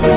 Hello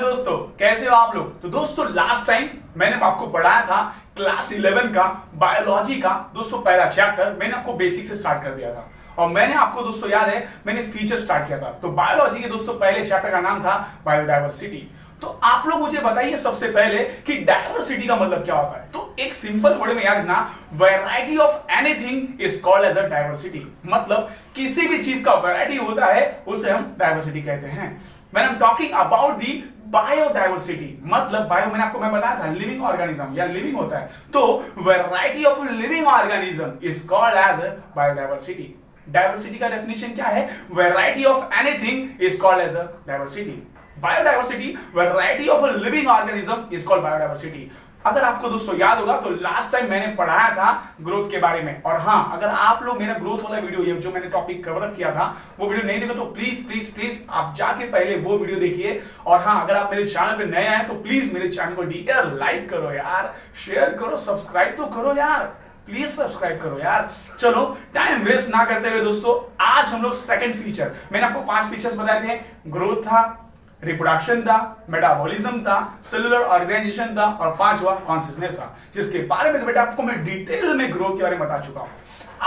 दोस्तों, कैसे हो आप लोग। तो दोस्तों लास्ट टाइम मैंने आपको पढ़ाया था क्लास 11 का बायोलॉजी का दोस्तों पहला चैप्टर। मैंने आपको बेसिक से स्टार्ट कर दिया था और मैंने आपको दोस्तों याद है मैंने फीचर स्टार्ट किया था। तो बायोलॉजी के दोस्तों पहले चैप्टर का नाम था बायोडायवर्सिटी। तो आप लोग मुझे बताइए सबसे पहले कि डायवर्सिटी का मतलब क्या होता है। तो एक सिंपल वर्ड में याद रखना, variety of anything is called as a diversity. मतलब किसी भी चीज का वैरायटी होता है उसे हम डायवर्सिटी कहते हैं। When I'm talking about the biodiversity, मतलब बायो मैं बताया था लिविंग ऑर्गेनिज्म या लिविंग होता है, तो variety of living organism is called as biodiversity. Diversity का डेफिनेशन क्या है? Variety of anything is called as biodiversity. Biodiversity, variety of living organism is called biodiversity. अगर आपको दोस्तों याद होगा तो लास्ट टाइम मैंने पढ़ाया था ग्रोथ के बारे में। और हां, अगर आप लोग मेरा ग्रोथ वाला वीडियो ये जो मैंने टॉपिक कवर अप किया था वो वीडियो नहीं देखा तो प्लीज प्लीज प्लीज आप जाके पहले वो वीडियो देखिए। और हां, अगर आप मेरे चैनल पे नए हैं तो प्लीज मेरे चैनल को डियर लाइक करो यार, शेयर करो, सब्सक्राइब तो करो यार, प्लीज सब्सक्राइब करो यार। चलो टाइम वेस्ट ना करते हुए दोस्तों आज हम लोग सेकंड फीचर, मैंने आपको 5 फीचर्स बताए थे। ग्रोथ था, रिप्रोडक्शन था, मेटाबॉलिज्म था, सेलुलर ऑर्गेनाइजेशन था और 5वां कॉन्शियसनेस था, जिसके बारे में बेटा आपको मैं डिटेल में ग्रोथ के बारे में बता चुका हूं।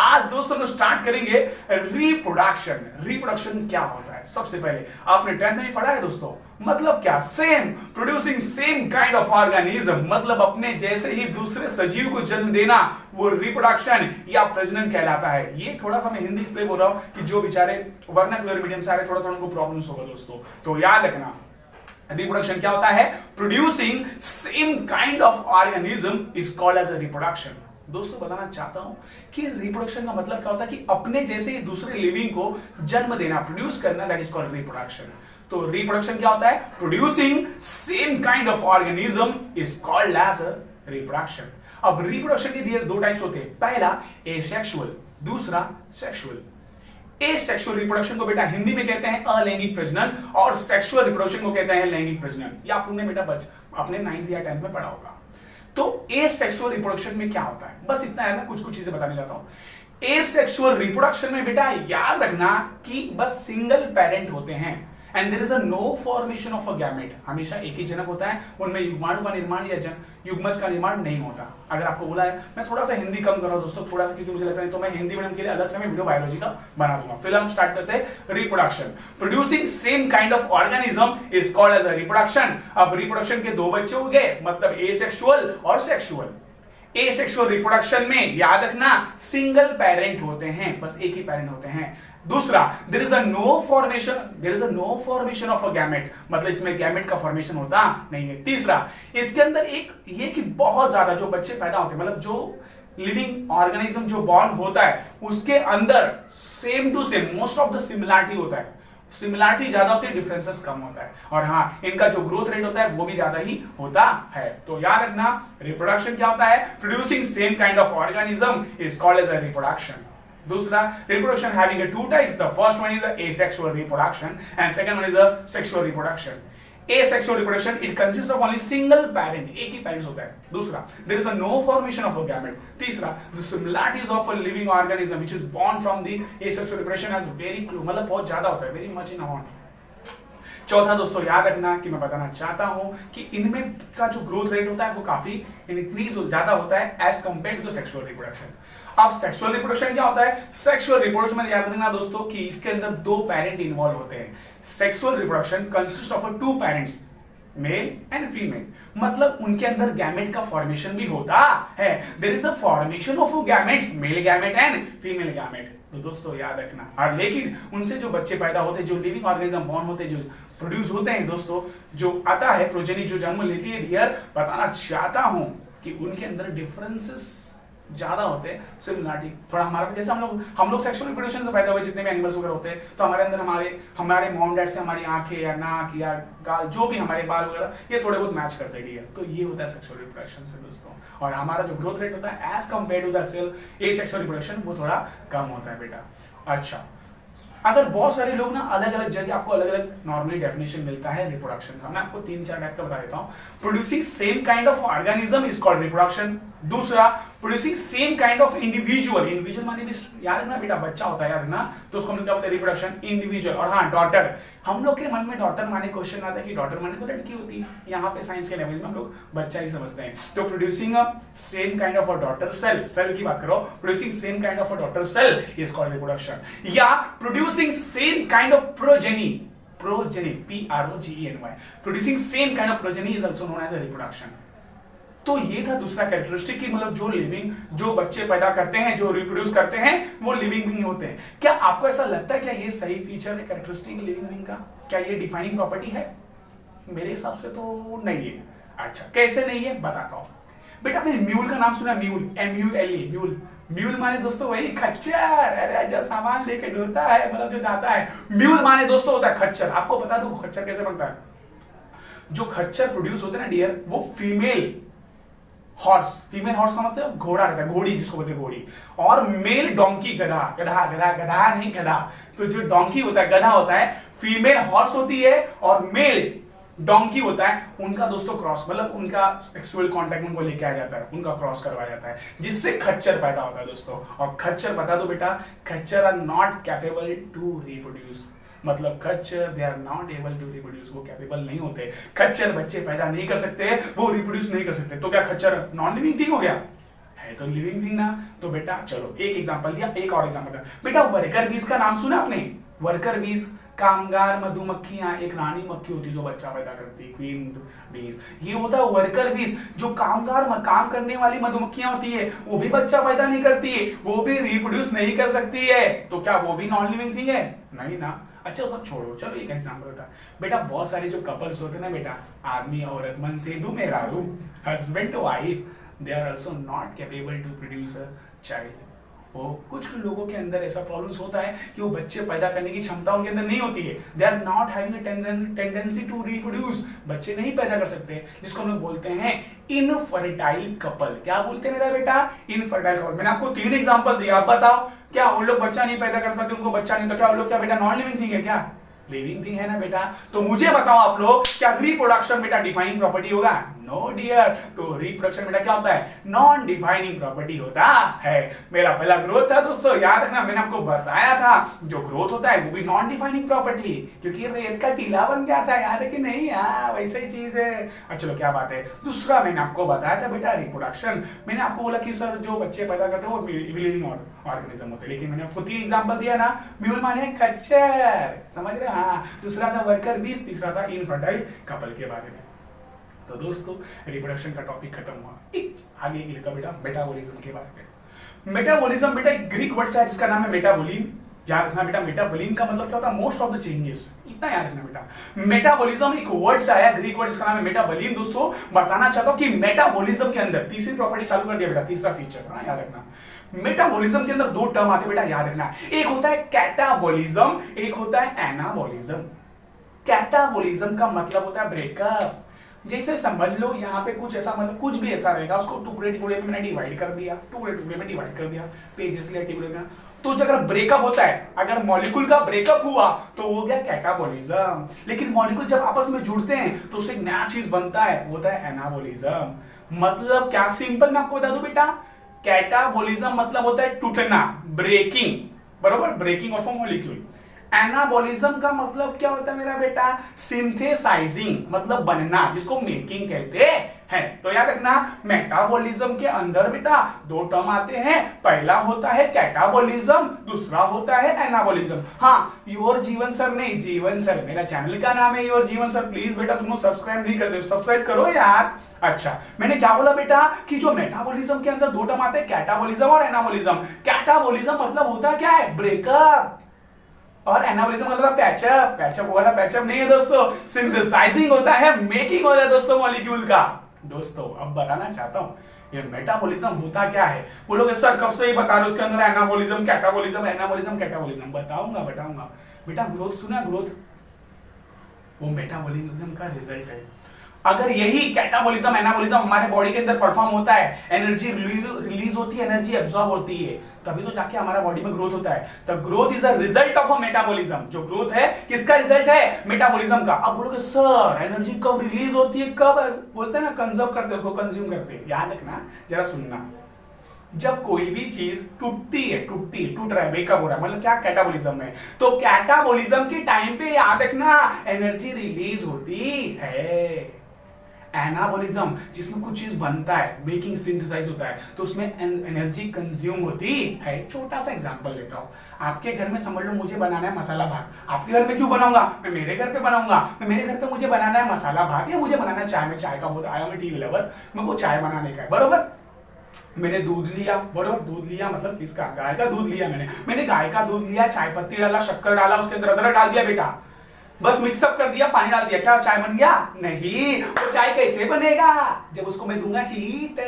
आज दोस्तों हम स्टार्ट करेंगे रिप्रोडक्शन। रिप्रोडक्शन क्या होता है? सबसे पहले आपने 10th में ही पढ़ा है दोस्तों। मतलब क्या? Same, producing same kind of organism, मतलब अपने जैसे ही दूसरे सजीव को जन्म देना, वो रिप्रोडक्शन या प्रजनन कहलाता है। ये थोड़ा सा मैं हिंदी इसलिए बोल रहा हूं कि जो बेचारे वर्नाक्युलर मीडियम से आ रहे थोड़ा थोड़ा उनको प्रॉब्लम्स होगा दोस्तों। तो याद रखना रिप्रोडक्शन क्या होता है? Producing same kind of organism is called as a reproduction. दोस्तों बताना चाहता हूं कि रिप्रोडक्शन का मतलब क्या होता है कि अपने जैसे ही दूसरे लिविंग को जन्म देना, प्रोड्यूस करना, दैट इज कॉल्ड रिप्रोडक्शन। तो रिप्रोडक्शन क्या होता है? Producing same kind of organism is called as a reproduction. अब रिप्रोडक्शन के डियर 2 टाइप्स होते हैं। पहला एसेक्सुअल, दूसरा सेक्सुअल। एसेक्सुअल रिप्रोडक्शन को बेटा हिंदी में कहते हैं अलैंगिक प्रजनन और सेक्सुअल रिप्रोडक्शन को कहते हैं लैंगिक प्रजनन। ये आप लोगों ने बेटा अपने 9th या 10th में पढ़ा होगा। तो एसेक्सुअल रिप्रोडक्शन में क्या होता है? बस इतना है ना, कुछ कुछ चीजें बताने जाता हूं। एसेक्सुअल रिप्रोडक्शन में बेटा याद रखना कि बस सिंगल पेरेंट होते हैं and there is a no formation of a gamete. हमेशा एक ही जनक होता है, उनमें युग्माणु का निर्माण या युग्मज का निर्माण नहीं होता। अगर आपको बोला है, मैं थोड़ा सा हिंदी कम कर रहा हूं दोस्तों, थोड़ा सा, क्योंकि मुझे लगता है तो मैं हिंदी मीडियम के लिए अलग से मैं वीडियो बायोलॉजी का बना दूंगा। फिलहाल हम स्टार्ट करते हैं reproduction. Producing same kind of organism is called as a reproduction. अब रिप्रोडक्शन के 2 बच्चे हो गए, मतलब एसेक्सुअल और सेक्सुअल। एसेक्सुअल रिप्रोडक्शन में याद रखना सिंगल पेरेंट होते हैं, बस एक ही पेरेंट होते हैं। दूसरा, there is a no formation of a gamete, मतलब इसमें गैमेट का फॉर्मेशन होता नहीं है। तीसरा, इसके अंदर एक ये कि बहुत ज्यादा जो बच्चे पैदा होते हैं, मतलब जो लिविंग ऑर्गेनिज्म जो बॉर्न होता है उसके अंदर same to same most of the similarity होता है। सिमिलरिटी ज्यादा होती है, डिफरेंसेस कम होता है। और हाँ, इनका जो ग्रोथ रेट होता है वो भी ज्यादा ही होता है। तो याद रखना रिप्रोडक्शन क्या होता है? Producing same kind of organism is called as a reproduction. दूसरा, reproduction having 2 types. The first one is the asexual reproduction and second one is the sexual reproduction. Asexual reproduction, it consists of only single parent, एक ही parents होता है। दूसरा, there is a no formation of a gamete. तीसरा, the similarities of a living organism which is born from the asexual reproduction has very close, मतलब बहुत ज्यादा होता है, very much in amount। चौथा दोस्तों याद रखना कि मैं बताना चाहता हूं कि इनमें का जो ग्रोथ रेट होता है वो काफी इंक्रीज ज्यादा होता है as compare to sexual reproduction. अब सेक्सुअल रिप्रोडक्शन क्या होता है? सेक्सुअल रिप्रोडक्शन में याद रखना दोस्तों कि इसके अंदर 2 पेरेंट इन्वॉल्व होते हैं। Sexual reproduction consist of 2 parents, male and female, मतलब उनके अंदर गैमेट का फॉर्मेशन भी होता है। There is a formation of gametes, male gamete and female gamete. तो दोस्तों याद रखना, और लेकिन उनसे जो बच्चे पैदा होते हैं, जो लिविंग ऑर्गेनिज्म बॉर्न होते हैं, जो प्रोड्यूस होते हैं दोस्तों, जो आता है प्रोजेनी जो जन्म लेती है डियर, बताना चाहता हूं कि उनके अंदर डिफरेंसेस ज्यादा होते हैं, सिमिलरिटी थोड़ा हमारा, जैसे हम लोग सेक्सुअल रिप्रोडक्शन से पैदा हुए जितने भी एनिमल्स वगैरह होते हैं, तो हमारे अंदर हमारे मॉम डैड से हमारी आंखें या नाक या गाल, जो भी हमारे बाल वगैरह, ये थोड़े बहुत मैच करते हैं। तो ये होता है सेक्सुअल रिप्रोडक्शन से दोस्तों। और हमारा जो ग्रोथ रेट होता है as compare to the asexual reproduction वो थोड़ा कम होता है बेटा। अच्छा, अगर बहुत सारे लोग ना अलग अलग जगह आपको अलग अलग नॉर्मली डेफिनेशन मिलता है रिप्रोडक्शन का, मैं आपको 3-4 टाइप का बता देता हूं। Producing same kind of organism is called reproduction. दूसरा, producing same kind of individual, individual माने भी याद रखना बेटा, बच्चा होता है, याद रखना, तो उसको हम लोग क्या बोलते हैं, रिप्रोडक्शन, इंडिविजुअल। और हाँ, डॉटर, हम लोग के मन में डॉटर माने क्वेश्चन आता है कि डॉटर माने तो लड़की होती है, यहाँ पे साइंस के लेवल में हम लोग बच्चा ही समझते हैं। तो producing same kind of a daughter cell, cell की बात करो, producing same kind of a daughter cell is called reproduction. या producing same kind of progeny, progeny, PROGENY, producing same kind of progeny is also known as a reproduction. तो ये था दूसरा characteristic की मतलब जो लिविंग, जो बच्चे पैदा करते हैं, जो रिप्रोड्यूस करते हैं, वो लिविंग बीइंग होते हैं। क्या आपको ऐसा लगता है क्या ये सही फीचर है कैरेक्टरिस्टिक लिविंग बीइंग का? क्या ये डिफाइनिंग प्रॉपर्टी है? मेरे हिसाब से तो नहीं है। अच्छा, कैसे नहीं है बताता हूं बेटा। आपने म्यूल का नाम सुना? Mule, MULE, mule. म्यूल माने दोस्तों वही खच्चर, अरे जो सामान लेके ढोता है, मतलब जो जाता है। म्यूल माने दोस्तों होता है खच्चर। आपको बता दूं खच्चर कैसे बनता है? जो खच्चर प्रोड्यूस होते हैं ना डियर, वो फीमेल हॉर्स, फीमेल हॉर्स समझते हो, घोड़ा रहता है, घोड़ी जिसको बोलते हैं घोड़ी, और मेल डोंकी, गधा, गधा गधा गधा नहीं गधा, तो जो डोंकी होता है, गधा होता है, फीमेल हॉर्स होती है, और मेल डोंकी होता है, उनका दोस्तों क्रॉस, मतलब उनका सेक्सुअल कांटेक्ट उनको लेके आ जाता है, उनका क्रॉस करवाया जाता है, जिससे खच्चर पैदा होता है दोस्तों। और खच्चर बता दो बेटा, खच्चर are not capable to reproduce, मतलब खच्चर they are not able to reproduce, वो कैपेबल नहीं होते, खच्चर बच्चे पैदा नहीं कर सकते, वो रिप्रोड्यूस नहीं कर सकते। तो क्या खच्चर नॉन लिविंग थिंग हो गया? है तो लिविंग थिंग ना। तो बेटा चलो एक एग्जांपल दिया, एक और एग्जांपल दिया बेटा। वर्कर बीज का नाम सुना आपने? वर्कर बीज, कामगार मधुमक्खियां, एक रानी मक्खी होती है जो बच्चा पैदा करती है, क्वीन बीज। ये होता है वर्कर बीज। जो कामगार काम करने वाली मधुमक्खियां होती है, वो भी बच्चा पैदा नहीं करती है, वो भी रिप्रोड्यूस नहीं कर सकती है, तो क्या वो भी नॉन लिविंग थिंग है? नहीं ना। अच्छा सब छोड़ो, चलो एक एग्जांपल होता है बेटा। बहुत सारे जो कपल्स होते हैं ना बेटा, आदमी औरत, मन से दू मेरा रू, husband wife, they are also not capable to produce a child. वो कुछ लोगों के अंदर ऐसा प्रॉब्लम्स होता है कि वो बच्चे पैदा करने की क्षमता उनके अंदर नहीं होती है, they are not having a tendency to reproduce, बच्चे नहीं पैदा कर सकते, जिसको हम लोग बोलते हैं इनफर्टाइल कपल। क्या बोलते हैं मेरा बेटा? Infertile couple. मैंने आपको 3 एग्जांपल दिया, आप बताओ क्या उन लोग बच्चा नहीं पैदा कर पाते, उनको बच्चा नहीं, तो क्या उन लोग क्या बेटा नॉन लिविंग थिंग है? क्या लिविंग थिंग है ना बेटा। तो मुझे बताओ आप लोग, क्या रिप्रोडक्शन बेटा डिफाइनिंग प्रॉपर्टी होगा? No dear. तो रिप्रोडक्शन बेटा क्या होता है? नॉन डिफाइनिंग प्रॉपर्टी होता है। मेरा पहला ग्रोथ था दोस्तों, याद रखना, मैंने आपको बताया था जो ग्रोथ होता है वो भी नॉन डिफाइनिंग प्रॉपर्टी, क्योंकि रेत का टीला बन गया था, याद है कि नहीं? वैसे ही चीज है। अच्छा चलो क्या बात है। दूसरा मैंने आपको बताया था बेटा रिप्रोडक्शन, मैंने आपको बोला कि सर जो बच्चे पैदा करते हैं वो लिविंग ऑर्गेनिज्म होते हैं, लेकिन मैंने आपको 3 एग्जांपल दिया ना। म्यूल माने खच्चर, समझ रहे? हाँ। दूसरा था वर्कर बीज, तीसरा था इनफर्टाइल कपल के बारे में। तो दोस्तों रिप्रोडक्शन का टॉपिक खत्म हुआ। एक आगे लेता बेटा मेटाबॉलिज्म के बारे में। मेटाबॉलिज्म बेटा एक ग्रीक वर्ड है जिसका नाम है मेटाबोलिन। याद रखना बेटा, मेटाबोलिन का मतलब क्या होता है? मोस्ट ऑफ द चेंजेस, इतना याद रखना बेटा। मेटाबॉलिज्म एक वर्ड से आया, ग्रीक वर्ड जिसका नाम है मेटाबोलिन। दोस्तों बताना चाहता हूं कि मेटाबॉलिज्म के अंदर तीसरी प्रॉपर्टी चालू कर दिया बेटा, तीसरा फीचर, हाँ याद रखना। मेटाबॉलिज्म के अंदर 2 टर्म आते बेटा, याद रखना। एक होता है कैटाबॉलिज्म, एक होता है एनाबॉलिज्म। कैटाबॉलिज्म का मतलब होता है ब्रेकअप। जैसे समझ लो यहाँ पे कुछ ऐसा, मतलब कुछ भी ऐसा रहेगा, उसको टुकड़े टुकड़े में मैंने डिवाइड कर दिया, टुकड़े टुकड़े में डिवाइड कर दिया, पेजेस ले टुकड़े में। तो अगर ब्रेकअप होता है, अगर मॉलिक्यूल का ब्रेकअप हुआ तो वो गया कैटाबॉलिज्म। लेकिन मॉलिक्यूल जब आपस में जुड़ते हैं तो उससे एक नया चीज बनता है, वो होता है एनाबॉलिज्म। मतलब क्या? सिंपल मैं आपको बता दूं बेटा, कैटाबॉलिज्म मतलब होता है टूटना, ब्रेकिंग, बरोबर, breaking of a molecule. Anabolism का मतलब क्या होता है मेरा बेटा? सिंथेसाइजिंग, मतलब बनना, जिसको मेकिंग कहते हैं। तो याद रखना, मेटाबॉलिज्म के अंदर बेटा 2 टर्म आते हैं, पहला होता है कैटाबॉलिज्म, दूसरा होता है एनाबॉलिज्म। हाँ, योर जीवन सर नहीं, जीवन सर मेरा चैनल का नाम है, योर जीवन सर। प्लीज बेटा तुम लोग सब्सक्राइब नहीं करते, सब्सक्राइब करो यार। अच्छा मैंने क्या बोला बेटा कि जो मेटाबॉलिज्म के अंदर 2 टर्म आते हैं, कैटाबॉलिज्म और एनाबॉलिज्म। कैटाबॉलिज्म मतलब होता है क्या है? ब्रेकअप। और एनाबॉलिज्म मतलब पैचअप। पैचअप वाला पैचअप नहीं है दोस्तों, सिंथेसाइजिंग होता है, मेकिंग होता है दोस्तों मॉलिक्यूल का। दोस्तों अब बताना चाहता हूं ये मेटाबॉलिज्म होता क्या है। बोलोगे सर कब से ही बता रहे हो, उसके अंदर एनाबॉलिज्म, कैटाबॉलिज्म, एनाबॉलिज्म, कैटाबॉलिज्म। बताऊंगा बेटा ग्रोथ सुना? ग्रोथ वो मेटाबॉलिज्म का रिजल्ट है। अगर यही कैटाबॉलिज्म एनाबॉलिज्म हमारे बॉडी के अंदर परफॉर्म होता है, एनर्जी रिलीज होती है, एनर्जी एब्जॉर्ब होती है, तभी तो जाके हमारा बॉडी में ग्रोथ होता है। The growth is a result of a metabolism. जो ग्रोथ है किसका रिजल्ट है? मेटाबॉलिज्म का। अब बोलोगे सर एनर्जी कब रिलीज होती है, कब बोलते हैं ना, कंजर्व करते हैं उसको, कंज्यूम करते हैं। याद रखना, जरा सुनना, जब कोई भी चीज टूटती है, टूट रहा है, ब्रेकअप हो रहा है, मतलब क्या, कैटाबॉलिज्म में। तो कैटाबॉलिज्म के टाइम पे याद रखना एनर्जी रिलीज होती है। एनाबॉलिज्म जिसमें कुछ चीज बनता है, बेकिंग सिंथेसाइज होता है, तो उसमें एनर्जी कंज्यूम होती है। छोटा सा एग्जांपल लेता हूं। आपके घर में समझ लो मुझे बनाना है मसाला भात। आपके घर में क्यों बनाऊंगा? मैं मेरे घर पे बनाऊंगा। मैं मेरे घर पे मुझे बनाना है मसाला भात, या मुझे बनाना है चाय में, चाय का बहुत आया, मैं टी लवर, मेरे को चाय बनाने का है, बरोबर। मैंने दूध लिया, बरोबर, दूध लिया मतलब किसका? गाय का दूध लिया। मैंने गाय का दूध लिया, चाय पत्ती डाला, शक्कर डाला, उसके अंदर अदरक डाल दिया बेटा, बस मिक्सअप कर दिया, पानी डाल दिया, क्या चाय बन गया? नहीं। वो चाय कैसे बनेगा? जब उसको मैं दूंगा हीट,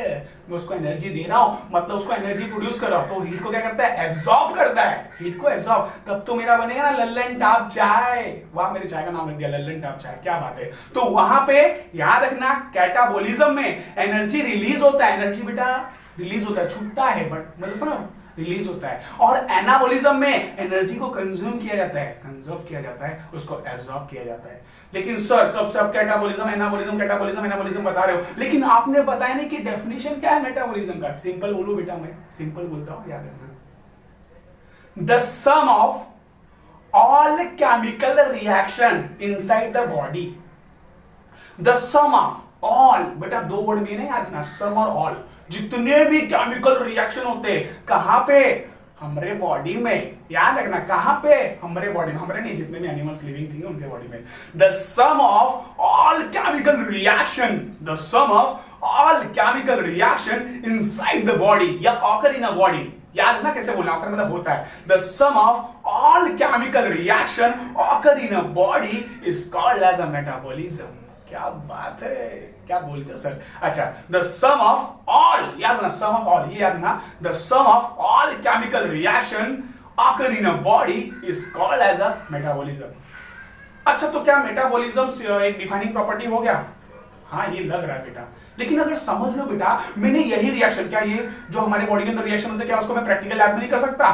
मैं उसको एनर्जी दे रहा हूं, मतलब उसको एनर्जी प्रोड्यूस कर रहा हूं, तो हीट को क्या करता है? एब्जॉर्ब करता है, हीट को एब्जॉर्ब, तब तो मेरा बनेगा ना लल्लन टाप चाय। वाह, मेरे चाय का नाम रख दिया लल्लन टाप चाय, क्या बात है। तो वहां पे याद रखना कैटाबॉलिज्म में एनर्जी रिलीज होता है, एनर्जी बेटा रिलीज होता है, छूटता है बट मतलब सुनो रिलीज होता है। और एनाबॉलिज्म में एनर्जी को कंज्यूम किया जाता है, कंजर्व किया जाता है, उसको एब्जॉर्ब किया जाता है। लेकिन सर कब से आप कैटाबॉलिज्म एनाबॉलिज्म कैटाबॉलिज्म एनाबॉलिज्म बता रहे हो, लेकिन आपने बताया नहीं कि डेफिनेशन क्या है मेटाबॉलिज्म का। सिंपल बोलो बेटा, मैं सिंपल बोलता हूं, याद रखना। The sum of all chemical reaction inside the body, the sum of all, बेटा दो वर्ड में नहीं याद रखना, सम और ऑल, जितने भी केमिकल रिएक्शन होते हैं कहां पे? हमारे बॉडी में। याद रखना कहां पे? हमारे बॉडी में, हमारे नहीं, जितने भी एनिमल्स लिविंग थिंग है उनके बॉडी में। The sum of all chemical reaction, the sum of all chemical reaction inside the body या ऑकर इन अ बॉडी। याद रखना कैसे बोलना, ऑकर मतलब होता है। The sum of all chemical reaction occur in a body is called as a metabolism. क्या बात है, क्या बोलते हो सर? अच्छा, द सम ऑफ ऑल, याद रखना सम ऑफ ऑल, ये याद रखना, the sum of all chemical reaction occur in a body is called as a metabolism. अच्छा, तो क्या मेटाबॉलिज्म एक डिफाइनिंग प्रॉपर्टी हो गया? हाँ, ये लग रहा है बेटा, लेकिन अगर समझ लो बेटा, मैंने यही रिएक्शन, क्या ये जो हमारे बॉडी के अंदर रिएक्शन होता है, क्या उसको मैं प्रैक्टिकल लैब में नहीं कर सकता?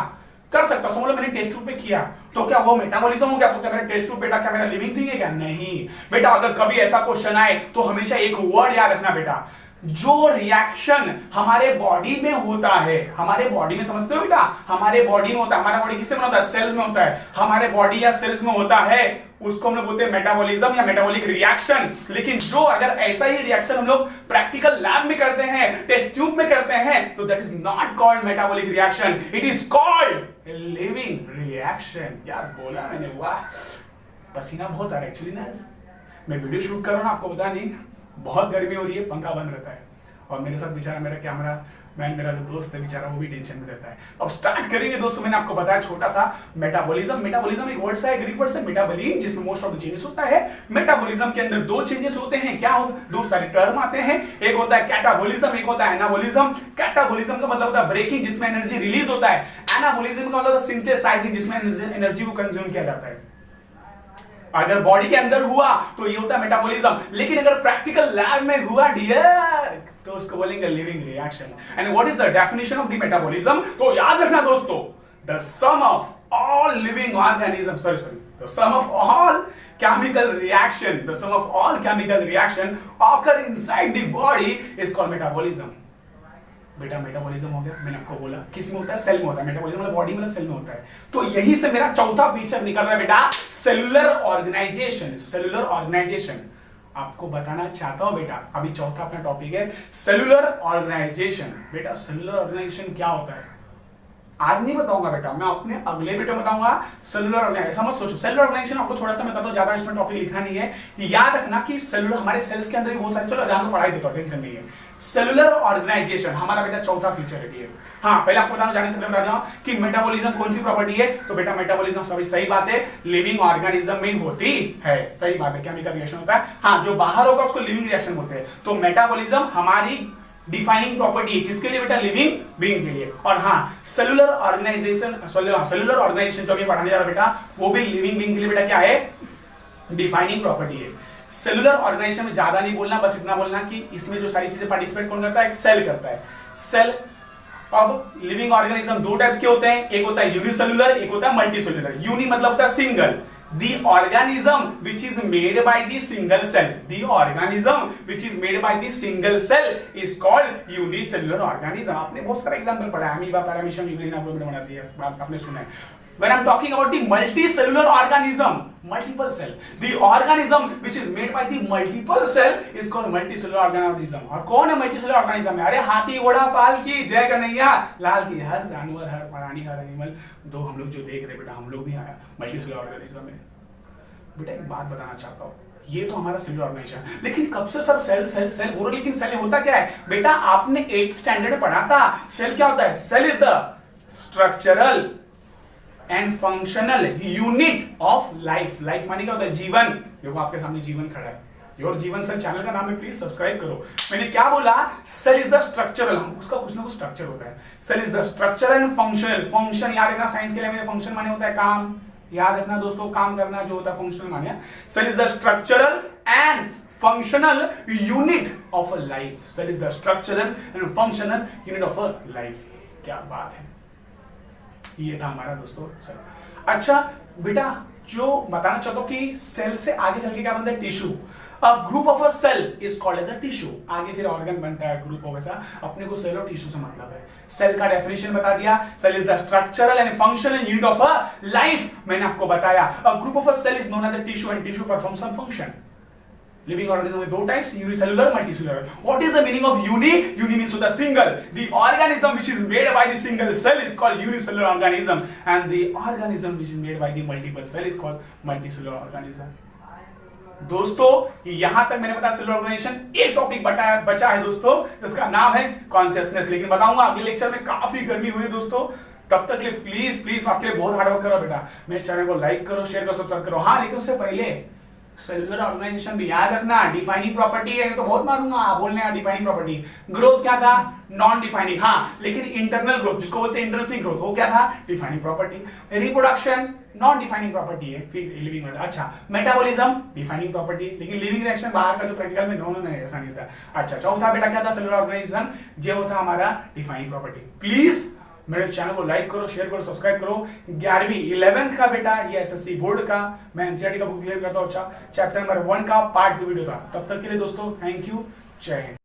कर सकता। समझ लो मैंने टेस्ट ट्यूब पे किया, तो क्या वो मेटाबॉलिज्म हो गया? तो क्या मेरा टेस्ट ट्यूब बेटा क्या मेरा लिविंग थिंग है क्या? नहीं बेटा। अगर कभी ऐसा क्वेश्चन आए तो हमेशा एक वर्ड याद रखना बेटा, जो रिएक्शन हमारे बॉडी में होता है, हमारे बॉडी में, समझते हो बेटा, हमारे बॉडी में होता है, हमारा बॉडी किससे बना होता है? सेल्स में होता है, हमारे बॉडी या सेल्स में होता है, उसको हम लोग बोलते हैं मेटाबॉलिज्म या मेटाबॉलिक रिएक्शन। लेकिन जो अगर ऐसा ही रिएक्शन हम लोग प्रैक्टिकल लैब में करते हैं, टेस्ट ट्यूब में करते हैं, तो that is not called metabolic reaction, it is called living reaction. क्या बोला मैंने, वाह, पसीना बहुत आ रहा है एक्चुअली ना, मैं वीडियो शूट कर रहा हूं ना, आपको पता नहीं, बहुत गर्मी हो रही है, पंखा बंद रहता है, और मेरे साथ बेचारा मेरा कैमरा मैन, मेरा जो दोस्त है बेचारा, वो भी टेंशन में रहता है। अब स्टार्ट करेंगे दोस्तों। मैंने आपको बताया छोटा सा मेटाबॉलिज्म। मेटाबॉलिज्म एक वर्ड है, ग्रीक वर्ड है मेटाबॉलिन, जिसमें मोस्ट ऑफ द चेंजेस होता है। मेटाबॉलिज्म के अंदर दो चेंजेस होते हैं, क्या होता है? दो सारे टर्म आते हैं, एक होता है कैटाबॉलिज्म, एक होता है एनाबॉलिज्म। कैटाबॉलिज्म का मतलब होता है ब्रेकिंग, जिसमें एनर्जी रिलीज होता है। एनाबॉलिज्म का मतलब होता है सिंथेसाइजिंग, जिसमें एनर्जी को कंज्यूम किया जाता है। अगर बॉडी के अंदर हुआ तो ये होता है मेटाबॉलिज्म, लेकिन अगर प्रैक्टिकल लैब में हुआ डियर, तो उसको बोलेंगे living reaction. And what is the definition of the metabolism? तो याद रखना दोस्तों, the sum of all living organism, the sum of all chemical reaction, the sum of all chemical reaction occur inside the body is called metabolism. बेटा metabolism हो गया, मैंने आपको बोला किस में होता है? सेल में होता है। मेटाबॉलिज्म मतलब बॉडी में, सेल में होता है। तो यही से मेरा चौथा फीचर निकल रहा है बेटा, सेलुलर ऑर्गेनाइजेशन। सेलुलर ऑर्गेनाइजेशन आपको बताना चाहता हूं बेटा, अभी चौथा अपना टॉपिक है सेलुलर ऑर्गेनाइजेशन। बेटा सेलुलर ऑर्गेनाइजेशन क्या होता है आज नहीं बताऊंगा बेटा, मैं अपने अगले वीडियो में बताऊंगा। सेलुलर ऑर्गेनाइजेशन मत सोचो, सेलुलर ऑर्गेनाइजेशन आपको थोड़ा सा मैं बता दूं, ज्यादा इसमें टॉपिक लिखना नहीं है। याद रखना कि सेलुलर हमारे सेल्स के अंदर ही बहुत सारे, चलो जान तो पढ़ाई देता हूं, टेंशन नहीं है। सेलुलर ऑर्गेनाइजेशन हमारा बेटा चौथा फीचर है। हाँ, पहले आपको बताना, जाने से पहले बता दूं कि मेटाबॉलिज्म कौन सी प्रॉपर्टी है। तो बेटा मेटाबॉलिज्म सही बात है, लिविंग ऑर्गेनिज्म में होती है, सही बात है, केमिकल रिएक्शन होता है। हाँ, जो बाहर होगा उसको लिविंग रिएक्शन बोलते हैं। तो मेटाबॉलिज्म हमारी डिफाइनिंग प्रॉपर्टी है, किसके लिए बेटा? लिविंग बीइंग के लिए। और हाँ, सेलुलर ऑर्गेनाइजेशन जो मैं पढ़ाने जा रहा बेटा, वो भी लिविंग बीइंग के लिए बेटा क्या है? डिफाइनिंग प्रॉपर्टी है। सेलुलर ऑर्गेनाइजेशन में ज्यादा नहीं बोलना, बस इतना बोलना कि इसमें जो सारी चीजें पार्टिसिपेट कौन करता है, सेल करता है, सेल। अब लिविंग ऑर्गेनिज्म दो टाइप्स के होते हैं, एक होता है यूनिसेलुलर, एक होता है मल्टीसेलुलर। यूनि मतलब होता है single, the organism which is made by the single cell, the organism which is made by the single cell is called unicellular organism। आपने बहुत सारे एग्जांपल पढ़ा है, अमीबा, पैरामीशियम, यूग्लिन, आप लोगों ने पढ़ा है, बात आपने सुना है। When I'm talking about the multicellular organism, multiple cell, the organism which is made by the multiple cell is called multicellular organism। और कौन है multicellular organism में? अरे हाथी, घोड़ा, पाल की जय कन्हैया लाल की, हर जानवर, हर प्राणी, हर एनिमल, दो हम लोग जो देख रहे बेटा, हम लोग भी आया मल्टीसेलुलर ऑर्गेनिज्म में। बेटा एक बात बताना चाहता हूँ, ये तो हमारा सेलुलर ऑर्गेनाइजेशन, लेकिन कब से सर सेल सेल सेल बोलो, लेकिन सेल होता क्या है बेटा? आपने 8th स्टैंडर्ड में पढ़ा था, सेल क्या होता है? Cell is the structural and functional unit of life. Life माने क्या होता है? जीवन। देखो आपके सामने जीवन खड़ा है, योर जीवन सर चैनल का नाम है, प्लीज सब्सक्राइब करो। मैंने क्या बोला? सेल इज द स्ट्रक्चरल, उसका कुछ ना कुछ स्ट्रक्चर होता है। Cell is the structure and functional. Function याद रखना, साइंस के लिए मेरे फंक्शन माने होता है काम, याद रखना दोस्तों, काम करना जो होता है फंक्शनल माने। Cell is the structural and functional unit of a life. Cell is the structural and functional unit of a life. क्या बात है, ये था हमारा दोस्तों सेल। अच्छा बेटा, जो बताना चाहता हूं कि सेल से आगे चल के क्या बनता है? Tissue. A group of a cell is called as a tissue. आगे फिर ऑर्गन बनता है ग्रुप ऑफ, ऐसा अपने को सेल और टिश्यू से मतलब है। सेल का डेफिनेशन बता दिया, cell is the structural and functional unit of a life, मैंने आपको बताया। A group of a cell is known as a tissue and tissue perform some function. Living organism में दो types, unicellular, multicellular. What is the meaning of uni? Uni means होता है single. The organism which is made by the single cell is called unicellular organism and the organism which is made by the multiple cell is called multicellular organism. दोस्तों यहां तक मैंने बताया cellular organisation. एक topic बचा है दोस्तों, जिसका नाम है कॉन्शियसनेस, लेकिन बताऊंगा अगले लेक्चर में। काफी गर्मी हुई है दोस्तों, तब तक के लिए प्लीज प्लीज आपके लिए बहुत हार्ड वर्क करो बेटा। मेरे चैनल को लाइक करो, शेयर करो, सब्सक्राइब करो। हाँ, लेकिन उससे पहले सेलुलर ऑर्गेनाइजेशन भी याद रखना, डिफाइनिंग प्रॉपर्टी है, तो बहुत मारूंगा बोलने का। डिफाइनिंग प्रॉपर्टी, ग्रोथ क्या था? Non defining. हाँ, लेकिन इंटरनल ग्रोथ जिसको बोलते हैं इंटरनल ग्रोथ, वो क्या था? Defining property. Reproduction non defining property है। फिर लिविंग में अच्छा, मेटाबॉलिज्म डिफाइनिंग प्रॉपर्टी, लेकिन लिविंग रिएक्शन बाहर का जो प्रैक्टिकल में नो ऐसा नहीं होता। अच्छा, चौथा बेटा क्या था? सेलुलर ऑर्गेनाइजेशन जो था हमारा डिफाइनिंग प्रॉपर्टी। प्लीज मेरे चैनल को लाइक करो, शेयर करो, सब्सक्राइब करो। 11वीं 11th का बेटा ये एसएससी बोर्ड का मैं एनसीईआरटी का बुक क्लियर करता हूं। अच्छा, चैप्टर नंबर 1 का पार्ट 2 वीडियो था। तब तक के लिए दोस्तों थैंक यू, जय हिंद।